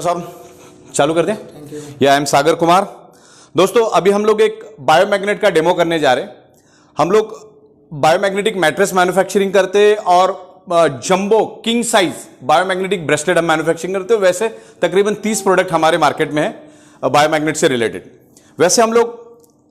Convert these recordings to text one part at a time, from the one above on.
साहब चालू कर दें। या आई एम सागर कुमार। दोस्तों अभी हम लोग एक बायोमैग्नेट का डेमो करने जा रहे हैं। हम लोग बायोमैग्नेटिक मैट्रेस मैन्युफैक्चरिंग करते हैं और jumbo king size biomagnetic bracelet हम मैन्युफैक्चरिंग करते हैं। वैसे तकरीबन 30 प्रोडक्ट हमारे मार्केट में है बायोमैग्नेट से रिलेटेड। वैसे हम लोग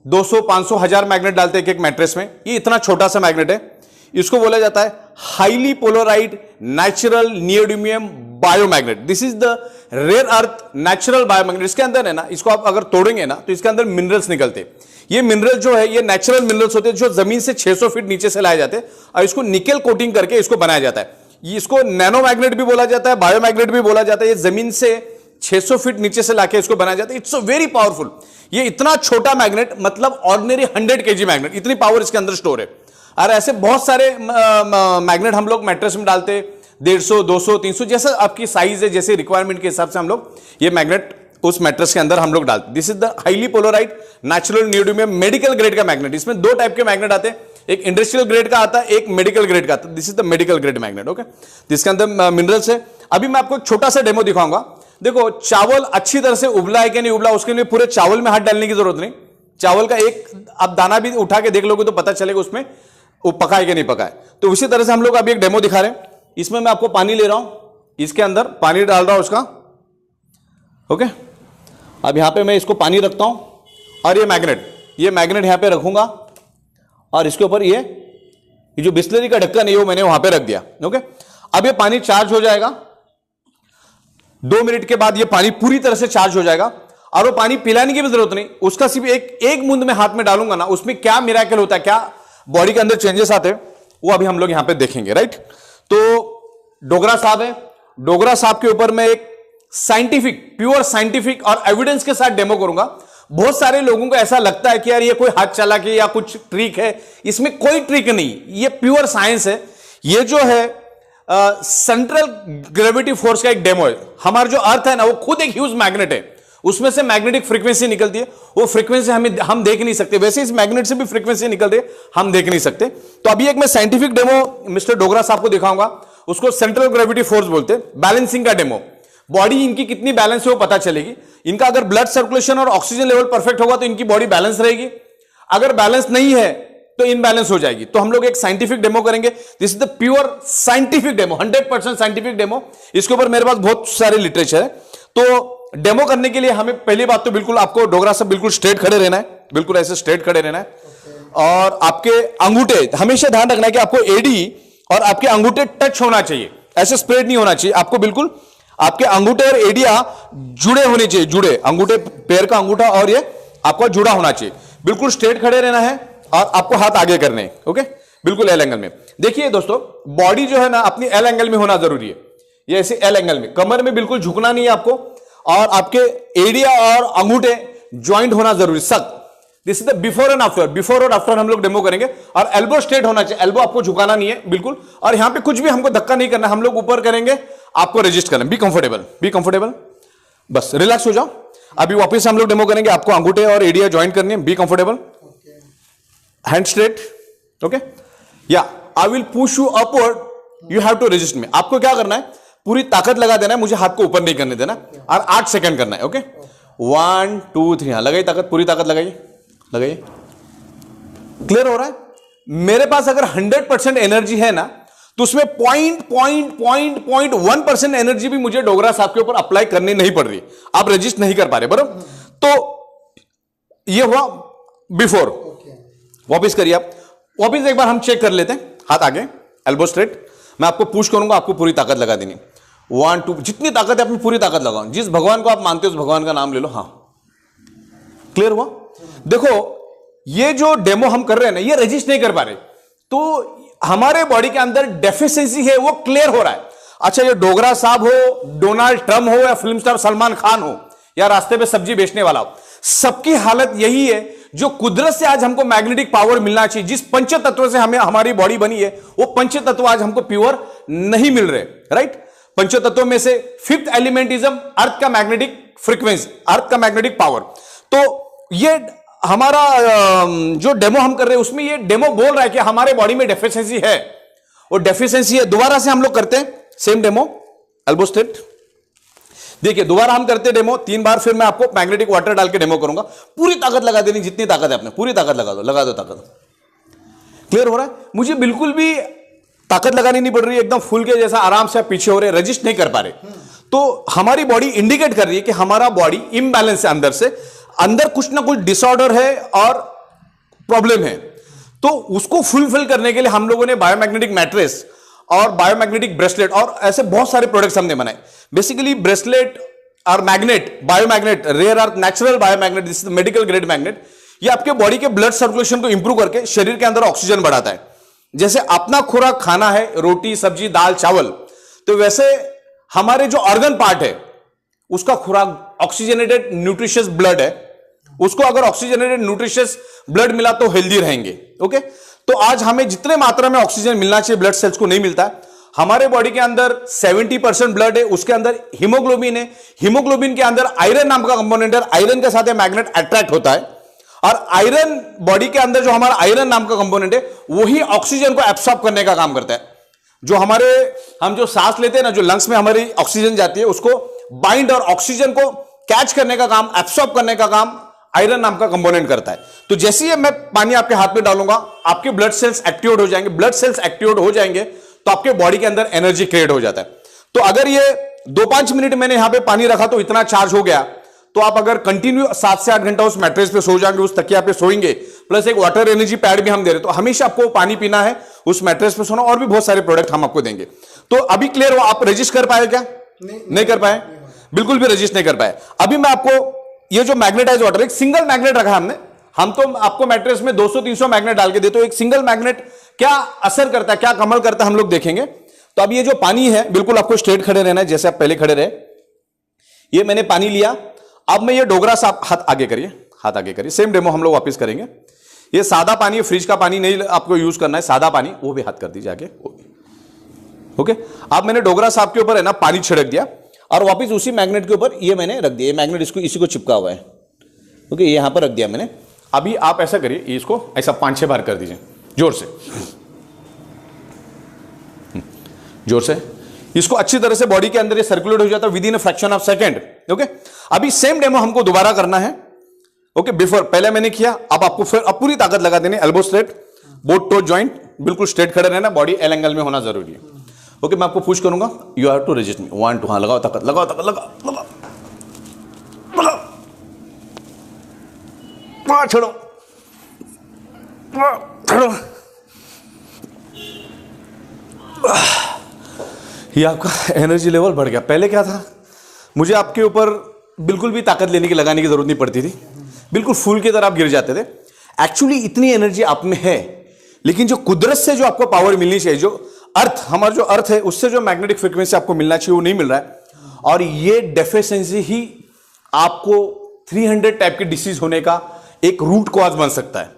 200, 500, 1000 मैग्नेट डालते हैं एक मैट्रेस में। ये इतना छोटा सा मैग्नेट है। इसको बोला जाता है highly polarized natural neodymium biomagnet. This is the rare earth natural biomagnet. इसके अंदर है ना, इसको आप अगर तोड़ेंगे ना तो इसके अंदर मिनरल्स निकलते। ये मिनरल जो है ये नेचुरल मिनरल्स होते हैं जो जमीन से 600 फीट नीचे से लाए जाते हैं और इसको निकेल कोटिंग करके इसको बनाया जाता है। इसको नैनो मैग्नेट भी बोला जाता है, बायोमैग्नेट भी बोला जाता है। ये जमीन से 600 फीट नीचे से लाके इसको बनाया जाता है। It's very powerful. ये इतना छोटा मैग्नेट मतलब ऑर्डिनरी 100 kg मैग्नेट, इतनी पावर इसके अंदर स्टोर है। और ऐसे बहुत सारे मैग्नेट हम लोग मैट्रेस में डालते, 150, 200, 300 जैसा आपकी साइज है, जैसे रिक्वायरमेंट के हिसाब से हम लोग ये मैग्नेट उस मैट्रेस के अंदर हम लोग डालते। This is the highly polarized natural neodymium medical grade का मैग्नेट। इसमें दो टाइप के मैग्नेट आते हैं, एक इंडस्ट्रियल ग्रेड का आता है, एक मेडिकल ग्रेड का आता है। This is the medical grade magnet. Okay, जिसके अंदर मिनरल्स है। अभी मैं आपको एक छोटा सा डेमो दिखाऊंगा। देखो चावल अच्छी तरह से उबला है कि नहीं उबला, उसके लिए पूरे चावल में हाथ डालने की जरूरत नहीं। चावल का एक आप दाना भी उठा के देख लोगे तो पता चलेगा उसमें वो पका है कि नहीं पका है। तो उसी तरह से हम लोग अभी एक डेमो दिखा रहे हैं। इसमें मैं आपको पानी ले रहा हूं, इसके अंदर पानी डाल रहा हूं उसका। ओके, अब यहां पे मैं इसको पानी रखता हूं और ये मैग्नेट यहां पे रखूंगा और इसके ऊपर ये जो बिस्लरी का ढक्कन है वो मैंने वहां पे रख दिया। ओके, अब ये पानी चार्ज हो जाएगा। 2 मिनट के बाद ये पानी पूरी तरह से चार्ज हो जाएगा और वो पानी पिलाने की भी जरूरत नहीं। उसका सिर्फ एक बूंद में हाथ में डालूंगा ना, उसमें क्या मिरेकल होता है, क्या बॉडी के अंदर चेंजेस आते हैं, वो अभी हम लोग यहां पे देखेंगे। राइट, तो डोगरा साहब है। डोगरा साहब के ऊपर मैं एक प्योर साइंटिफिक और एविडेंस के साथ डेमो करूंगा। बहुत सारे लोगों को ऐसा लगता है कि यार ये कोई हाथ चालाकी या कुछ ट्रिक है। इसमें कोई ट्रिक नहीं, ये प्योर साइंस है। ये जो है सेंट्रल ग्रेविटी फोर्स का एक डेमो है। हमारा जो अर्थ है ना वो खुद एक ह्यूज मैग्नेट है, उसमें से मैग्नेटिक फ्रीक्वेंसी निकलती है। वो फ्रीक्वेंसी हम देख नहीं सकते। वैसे इस मैग्नेट से भी फ्रीक्वेंसी निकलती है, हम देख नहीं सकते। तो अभी एक मैं साइंटिफिक डेमो मिस्टर डोगरा साहब को दिखाऊंगा। उसको सेंट्रल ग्रेविटी फोर्स बोलते हैं। बैलेंसिंग का डेमो, बॉडी इनकी कितनी बैलेंस है वो पता चलेगी। इनका अगर ब्लड सर्कुलेशन और ऑक्सीजन लेवल परफेक्ट होगा तो इनकी बॉडी बैलेंस रहेगी। अगर बैलेंस नहीं है तो इनबैलेंस हो जाएगी। तो हम लोग एक साइंटिफिक डेमो करेंगे। This is the pure scientific demo, 100% scientific demo. इसके ऊपर मेरे पास बहुत सारे लिटरेचर है। तो डेमो करने के लिए हमें पहली बात तो बिल्कुल आपको डोगरा साहब बिल्कुल स्ट्रेट खड़े रहना है, बिल्कुल ऐसे स्ट्रेट खड़े रहना है। और आपके अंगूठे हमेशा ध्यान रखना है कि आपको एडी और आपके अंगूठे टच होना चाहिए, ऐसे स्प्रेड नहीं होना चाहिए। आपको बिल्कुल आपके अंगूठे और एडिया जुड़े होने चाहिए, जुड़े अंगूठे, पैर का अंगूठा और ये आपको जुड़ा होना चाहिए। बिल्कुल स्ट्रेट खड़े रहना है और आपको हाथ आगे करने हैं। ओके, बिल्कुल एल एंगल में। देखिए दोस्तों, बॉडी जो है ना अपनी एल एंगल में होना जरूरी है। ये ऐसे एल एंगल में, कमर में बिल्कुल झुकना नहीं है आपको, और आपके एडिया और अंगूठे ज्वाइंट होना जरूरी, सख्त। This is the before and after. Before और आफ्टर हम लोग डेमो करेंगे। और एल्बो स्ट्रेट होना चाहिए, एल्बो आपको झुकाना नहीं है बिल्कुल। और यहां पे कुछ भी हमको धक्का नहीं करना, हम लोग ऊपर करेंगे, आपको रजिस्ट करना। बी कंफर्टेबल, बस रिलैक्स हो जाओ। अभी वापस हम लोग डेमो करेंगे, आपको अंगूठे और एडिया ज्वाइंट करनी है। Be comfortable, hand straight. Okay, yeah I will push you upward, you have to resist me. आपको क्या करना है, पूरी ताकत लगा देना है, मुझे हाथ को ऊपर नहीं करने देना, और 8 सेकंड करना है। ओके, 1 2 3, लगाइए ताकत, पूरी ताकत लगाइए। क्लियर हो रहा है? मेरे पास अगर 100% एनर्जी है ना तो उसमें 0.1% एनर्जी भी मुझे डोगरा साहब के ऊपर अप्लाई करनी नहीं पड़ रही। आप रजिस्ट नहीं कर पा रहे, बराबर। तो ये हुआ बिफोर। वापिस करिए आप, वापिस एक बार हम चेक कर लेते हैं। हाथ आगे, एल्बो स्ट्रेट। मैं आपको पुश करूंगा, आपको पूरी ताकत लगा देनी। 1 2, जितनी ताकत है अपनी पूरी ताकत लगाओ। जिस भगवान को आप मानते हो उस भगवान का नाम ले लो। हाँ, क्लियर हुआ? देखो ये जो डेमो हम कर रहे हैं ना, ये रजिस्ट नहीं कर पा रहे, तो हमारे बॉडी के अंदर डेफिशिएंसी है, वो क्लियर हो रहा है। अच्छा, ये डोगरा साहब हो, डोनाल्ड ट्रम्प हो, या फिल्म स्टार सलमान खान हो, या रास्ते पे सब्जी बेचने वाला हो, सबकी हालत यही है। जो कुदरत से आज हमको मैग्नेटिक पावर मिलना चाहिए, जिस पंच तत्व से हमें हमारी बॉडी बनी है, वो पंच तत्व आज हमको प्योर नहीं मिल रहे। राइट, पंच तत्वों में से 5th एलिमेंट इज अर्थ का मैग्नेटिक फ्रीक्वेंसी, अर्थ का मैग्नेटिक पावर। तो ये हमारा जो डेमो हम कर रहे हैं उसमें ये डेमो बोल रहा है कि हमारे बॉडी में डेफिशिएंसी है, वो डेफिशिएंसी है। दोबारा से हम लोग करते हैं सेम डेमो, एल्बो स्ट्रेट। देखिए दोबारा हम करते डेमो 3 बार, फिर मैं आपको मैग्नेटिक वाटर डाल के डेमो करूंगा। पूरी ताकत लगा देनी, जितनी ताकत है अपने, पूरी ताकत लगा दो ताकत। क्लियर हो रहा है? मुझे बिल्कुल भी ताकत लगानी नहीं पड़ रही है, एकदम फुल के जैसा आराम से आप पीछे हो रहे, रजिस्ट नहीं कर पा रहे। तो हमारी बॉडी इंडिकेट कर रही है कि हमारा बॉडी इम्बैलेंस है, अंदर से अंदर कुछ ना कुछ डिसऑर्डर है और प्रॉब्लम है। तो उसको फुलफिल करने के लिए हम लोगों ने बायोमैग्नेटिक मैट्रेस और बायोमैग्नेटिक ब्रेसलेट और ऐसे बहुत सारे प्रोडक्ट्स हमने बनाए। बेसिकली ब्रेसलेट और magnet, biomagnet, rare earth natural biomagnet, this is medical grade magnet. ये आपके बॉडी के ब्लड सर्कुलेशन को इंप्रूव करके शरीर के अंदर ऑक्सीजन बढ़ाता है। जैसे अपना खुराक खाना है रोटी सब्जी दाल चावल, तो वैसे हमारे जो ऑर्गन पार्ट है उसका खुराक ऑक्सीजनेटेड न्यूट्रिशियस ब्लड है। उसको अगर ऑक्सीजनेटेड न्यूट्रिशियस ब्लड मिला तो हेल्दी रहेंगे। ओके, तो आज हमें जितने मात्रा में ऑक्सीजन मिलना चाहिए ब्लड सेल्स को नहीं मिलता है। हमारे बॉडी के अंदर 70% ब्लड है, उसके अंदर हीमोग्लोबिन है। हीमोग्लोबिन के अंदर आयरन नाम का कंपोनेंट है, आयरन के साथ मैग्नेट अट्रैक्ट होता है। और आयरन बॉडी के अंदर जो हमारा आयरन नाम का कंपोनेंट है वही ऑक्सीजन को एब्सॉर्ब करने का काम करता है। जो हम जो सांस लेते हैं ना, जो लंग्स में हमारी ऑक्सीजन जाती है उसको बाइंड और ऑक्सीजन को कैच करने का काम, एब्सॉर्ब करने का काम आयरन नाम का कंपोनेंट करता है। तो जैसे ही मैं पानी आपके हाथ में डालूंगा आपके ब्लड सेल्स एक्टिवेट हो जाएंगे। ब्लड सेल्स एक्टिवेट हो जाएंगे तो आपके बॉडी के अंदर एनर्जी क्रिएट हो जाता है। तो अगर ये 2-5 मिनट मैंने यहां पे पानी रखा तो इतना चार्ज हो गया, तो आप अगर कंटिन्यू 7 से 8 घंटा उस मैट्रेस पे सो जाएंगे, उस तकिया पे सोएंगे, प्लस एक वाटर एनर्जी पैड भी हम दे रहे, तो हमेशा आपको पानी पीना है, उस मैट्रेस पे सोना, और भी बहुत सारे प्रोडक्ट हम आपको देंगे। तो अभी क्लियर हो? आप रजिस्ट कर पाए क्या? नहीं कर पाए, बिल्कुल भी रजिस्ट नहीं कर पाए। अभी मैं आपको ये जो मैग्नेटाइज वाटर, एक सिंगल मैग्नेट रखा हमने, हम तो आपको मैट्रेस में 200-300 मैग्नेट डाल के देते हो, एक सिंगल मैग्नेट क्या असर करता है, क्या कमाल करता है, हम लोग देखेंगे। तो अब ये जो पानी है बिल्कुल आपको स्ट्रेट खड़े रहना है जैसे आप पहले खड़े रहे। ये मैंने पानी लिया, अब मैं ये डोगरा सा, हाथ आगे करिए, हाथ आगे करिए, सेम डेमो हम लोग वापस करेंगे। ये सादा पानी है, फ्रिज का पानी नहीं आपको यूज करना है, सादा पानी, वो भी हाथ कर दीजिए आगे। ओके, अब मैंने डोगरा साहब के ऊपर है ना पानी छिड़क दिया और वापस उसी मैग्नेट के ऊपर ये मैंने रख दिया। ये मैग्नेट इसको इसी को चिपका हुआ है। ओके, ये यहां पर रख दिया मैंने। अभी आप ऐसा करिए, इसको ऐसा 5-6 बार कर दीजिए जोर से, जोर से। इसको अच्छी तरह से बॉडी के अंदर ये सर्कुलेट हो जाता है with in a fraction of second. Okay, अभी सेम डेमो हमको दोबारा करना है। ओके, बिफोर पहले मैंने किया, अब आपको फिर अब पूरी ताकत लगा देनी। Elbow straight, both toe joint बिल्कुल स्ट्रेट खड़े रहना, बॉडी एल एंगल में होना जरूरी है। ओके, मैं आपको पुश करूंगा, यू हैव टू रेजिस्ट मी, 1 2, हाँ लगाओ ताकत, लगाओ ताकत, लगाओ, छोड़ो, छोड़ो। ये आपका एनर्जी लेवल बढ़ गया। पहले क्या था, मुझे आपके ऊपर बिल्कुल भी ताकत लेने की लगाने की जरूरत नहीं पड़ती थी, बिल्कुल फूल की तरह आप गिर जाते थे। एक्चुअली इतनी एनर्जी आप में है, लेकिन जो कुदरत से जो आपको पावर मिलनी चाहिए, जो अर्थ, हमारा जो अर्थ है उससे जो मैग्नेटिक फ्रीक्वेंसी आपको मिलना चाहिए वो नहीं मिल रहा है। और ये डेफिशिएंसी ही आपको 300 टाइप के डिसीज होने का एक रूट कॉज बन सकता है।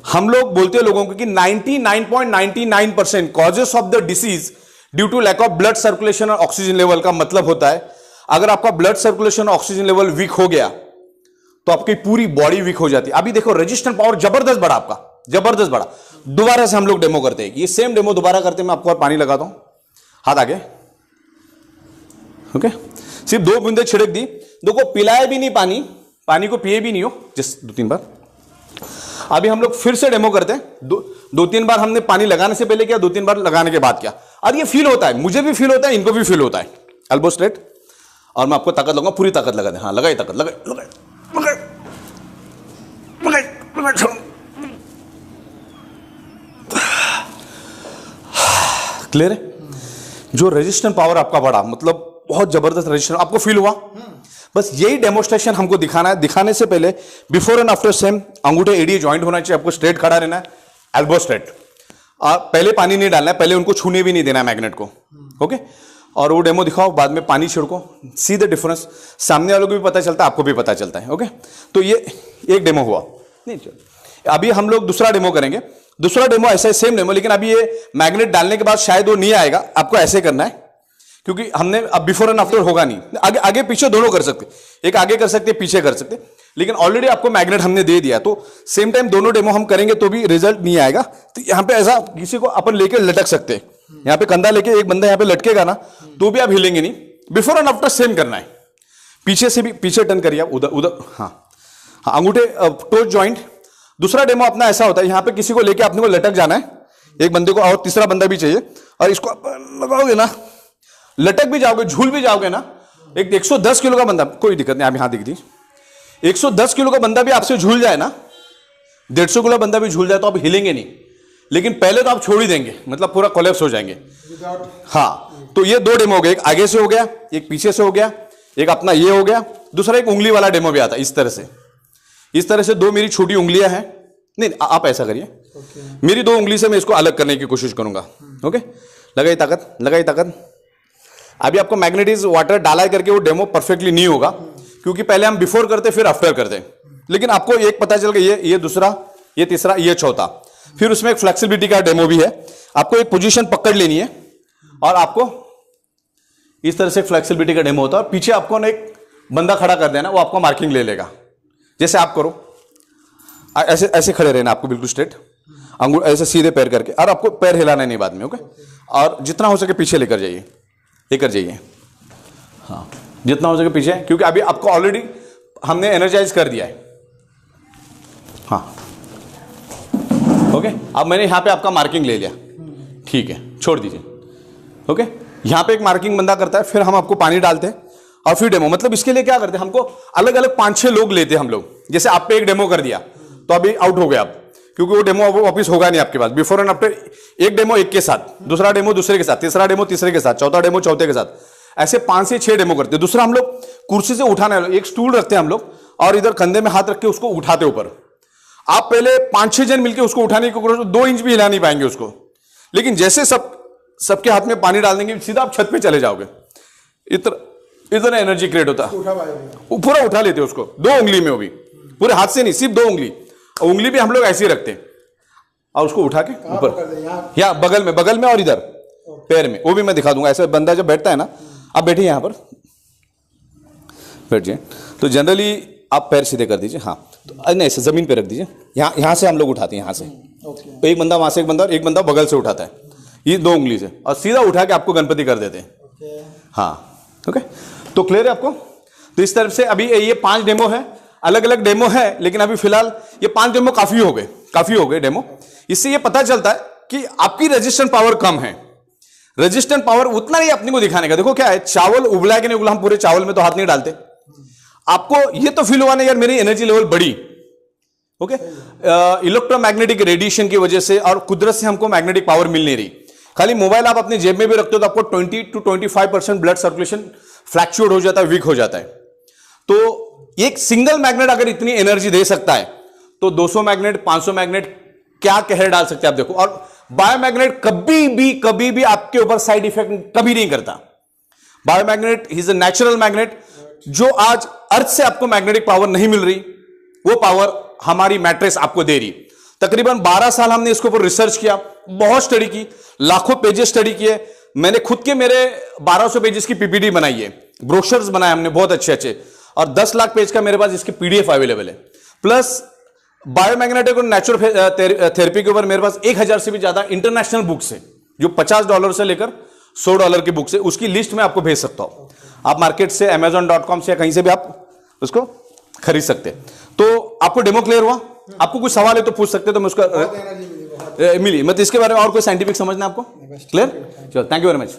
हम लोग बोलते हैं लोगों को कि 99.99% causes of the disease due to lack of blood circulation और ऑक्सीजन लेवल का मतलब होता है, अगर आपका ब्लड सर्कुलेशन और ऑक्सीजन लेवल वीक हो गया तो आपकी पूरी बॉडी वीक हो जाती है। अभी देखो रेजिस्टेंट पावर जबरदस्त बढ़ा, आपका जबरदस्त बढ़ा। दोबारा से हम लोग डेमो करते हैं, ये सेम डेमो दोबारा करते हैं। मैं आपको और पानी लगाता हूं, हाथ आगे। ओके, सिर्फ 2 बूंदे छिड़क दी, देखो पिलाए भी नहीं पानी, पानी को पिए भी नहीं हो, जस्ट 2-3 बार। अभी हम लोग फिर से डेमो करते हैं। 2-3 बार हमने पानी लगाने से पहले किया, 2-3 बार लगाने के बाद किया। और ये फील होता है, मुझे भी फील होता है, इनको भी फील होता है। एल्बो स्ट्रेट, और मैं आपको ताकत लगाऊंगा, पूरी ताकत लगा दे। हाँ लगाई ताकत, लगाई लगाई लगाई लगाई लगाई, छोड़ो। क्लियर है? जो रेजिस्टेंट पावर आपका बढ़ा, मतलब बहुत जबरदस्त रेजिस्टेंस आपको फील हुआ। बस यही डेमोस्ट्रेशन हमको दिखाना है। दिखाने से पहले बिफोर एंड आफ्टर सेम अंगूठे एडी ज्वाइंट होना चाहिए, आपको स्ट्रेट खड़ा रहना है, एल्बो स्ट्रेट। पहले पानी नहीं डालना है, पहले उनको छूने भी नहीं देना है मैग्नेट को। ओके, और वो डेमो दिखाओ, बाद में पानी छिड़को, सी द डिफरेंस। सामने वालों को भी पता चलता है, आपको भी पता चलता है। ओके, तो ये एक डेमो हुआ। नहीं, अभी हम लोग दूसरा डेमो करेंगे। दूसरा डेमो ऐसा सेम डेमो, लेकिन अभी ये मैग्नेट डालने के बाद शायद वो नहीं आएगा, आपको ऐसे करना है, क्योंकि हमने अब बिफोर एंड आफ्टर होगा नहीं। आगे आगे पीछे दोनों कर सकते, एक आगे कर सकते, पीछे कर सकते, लेकिन ऑलरेडी आपको मैग्नेट हमने दे दिया, तो सेम टाइम दोनों डेमो हम करेंगे तो भी रिजल्ट नहीं आएगा। तो यहां पे ऐसा किसी को अपन लेके लटक सकते हैं, यहां पे कंधा लेके एक बंदा यहां पे लटकेगा ना, तो भी आप हिलेंगे नहीं। बिफोर एंड आफ्टर सेम करना है, पीछे से भी पीछे टर्न करिए आप, उधर उधर, हाँ हाँ, अंगूठे टोज जॉइंट। दूसरा डेमो अपना ऐसा होता है, यहां पे किसी को लेके आपने को लटक जाना है, एक बंदे को, और तीसरा बंदा भी चाहिए, और इसको आप लगाओगे ना, लटक भी जाओगे, झूल भी जाओगे ना। एक 110 किलो का बंदा, कोई दिक्कत नहीं, आप यहां दिख दीजिए, 110 किलो का बंदा भी आपसे झूल जाए ना, 150 किलो बंदा भी झूल जाए तो आप हिलेंगे नहीं, लेकिन पहले तो आप छोड़ ही देंगे, मतलब पूरा कोलैप्स हो जाएंगे। हाँ, तो ये दो डेमो हो गए, एक आगे से हो गया, एक पीछे से हो गया, एक अपना ये हो गया। दूसरा एक उंगली वाला डेमो भी आता है, इस तरह से दो मेरी छोटी उंगलियां हैं, नहीं आप ऐसा करिए, मेरी दो उंगली से मैं इसको अलग करने की कोशिश करूंगा। ओके, लगाई ताकत, लगाई ताकत। अभी आपको मैग्नेटिज वाटर डाला करके वो डेमो परफेक्टली नहीं होगा, क्योंकि पहले हम बिफोर करते फिर आफ्टर करते, लेकिन आपको एक पता चल गया, ये दूसरा, ये तीसरा, ये चौथा। फिर उसमें एक फ्लेक्सिबिलिटी का डेमो भी है, आपको एक पोजीशन पकड़ लेनी है और आपको इस तरह से फ्लेक्सिबिलिटी का डेमो होता है, और पीछे आपको ना एक बंदा खड़ा कर देना, वो आपको मार्किंग ले लेगा। जैसे आप करो, ऐसे ऐसे खड़े रहना आपको, बिल्कुल स्ट्रेट, अंगूठे ऐसे सीधे पैर करके, और आपको पैर हिलाना नहीं बाद में। ओके, और जितना हो सके पीछे लेकर जाइए, हाँ जितना हो सके पीछे, क्योंकि अभी आपको ऑलरेडी हमने एनर्जाइज कर दिया है। हाँ ओके, अब मैंने यहां पे आपका मार्किंग ले लिया, ठीक है, छोड़ दीजिए। ओके, यहां पे एक मार्किंग बंदा करता है, फिर हम आपको पानी डालते हैं और फिर डेमो। मतलब इसके लिए क्या करते हैं, हमको अलग अलग 5-6 लोग लेते हैं हम लोग। जैसे आप पे एक डेमो कर दिया तो अभी आउट हो गए आप, क्योंकि वो डेमो वापस होगा नहीं आपके पास। बिफोर एंड आफ्टर, एक डेमो एक के साथ, दूसरा डेमो दूसरे के साथ, तीसरा डेमो तीसरे के साथ, चौथा डेमो चौथे के साथ, ऐसे 5 से 6 डेमो करते हैं। दूसरा हम लोग कुर्सी से उठाना है, एक स्टूल रखते हैं हम लोग, और इधर कंधे में हाथ रख के उसको उठाते ऊपर। आप पहले 5-6 जन मिलकर उसको उठाने की कोशिश, 2 इंच भी हिला नहीं पाएंगे उसको, लेकिन जैसे सबके हाथ में पानी डाल देंगे, सीधा आप छत पे चले जाओगे। इतना एनर्जी क्रिएट होता है, पूरा उठा लेते हैं उसको 2 उंगली में, वो भी पूरे हाथ से नहीं, सिर्फ 2 उंगली। उंगली भी हम लोग ऐसे ही रखते हैं, और उसको उठा के ऊपर, या बगल में और इधर पैर में, वो भी मैं दिखा दूंगा। ऐसे बंदा जब बैठता है ना, आप बैठिए यहां पर, बैठिए, तो जनरली आप पैर सीधे कर दीजिए, हाँ, तो नहीं ऐसे जमीन पे रख दीजिए, यहाँ से हम लोग उठाते हैं, यहाँ से तो एक बंदा वहां से, एक बंदा, और एक बंदा बगल से उठाता है, ये 2 उंगली से, और सीधा उठा के आपको गणपति कर देते हैं। हाँ ओके, तो क्लियर है आपको। तो इस तरफ से अभी ये 5 डेमो है, अलग अलग डेमो है, लेकिन अभी फिलहाल ये 5 डेमो काफी हो गए डेमो। इससे ये पता चलता है कि आपकी रेजिस्टेंस पावर कम है। रेजिस्टेंस पावर उतना ही अपने को दिखाने का। देखो क्या है, चावल उबला है कि नहीं उबला, हम पूरे चावल में तो हाथ नहीं डालते। आपको ये तो फील हुआ ना यार मेरी एनर्जी लेवल बढ़ी। ओके, इलेक्ट्रोमैग्नेटिक रेडिएशन की वजह से और कुदरत से हमको मैग्नेटिक पावर मिल नहीं रही। खाली मोबाइल आप अपने जेब में भी रखते हो तो आपको 20 to 25% ब्लड सर्कुलेशन फ्लैक्चुएट हो जाता है, वीक हो जाता है। तो एक सिंगल मैग्नेट अगर इतनी एनर्जी दे सकता है तो 200 मैग्नेट, 500 मैग्नेट क्या कहर डाल सकते हैं आप देखो। और बायोमैग्नेट कभी भी आपके ऊपर साइड इफेक्ट कभी नहीं करता। बायोमैग्नेट इज अ नेचुरल मैग्नेट। जो आज अर्थ से आपको मैग्नेटिक पावर नहीं मिल रही, वो पावर हमारी मैट्रेस आपको दे रही। तकरीबन 12 साल हमने इसके ऊपर रिसर्च किया, बहुत स्टडी की, लाखों पेजेस स्टडी किए। मैंने खुद के मेरे 1200 पेजेस की पीपीटी बनाई है, ब्रोशर्स बनाए हमने बहुत अच्छे, और 10 लाख पेज का मेरे पास इसके पीडीएफ अवेलेबल है। प्लस बायोमैग्नेटिक और नेचुरल थेरेपी के ऊपर मेरे पास 1000 से भी ज्यादा इंटरनेशनल बुक्स है, जो $50 से लेकर $100 की बुक्स है। उसकी लिस्ट में आपको भेज सकता हूं। आप मार्केट से amazon.com से या कहीं से भी आप उसको खरीद सकते हैं। तो आपको डेमो क्लियर हुआ? आपको कुछ सवाल है तो पूछ सकते हैं, तो मैं उसका मिली मतलब इसके बारे में और कोई साइंटिफिक समझना है आपको? क्लियर? चलो, थैंक यू वेरी मच।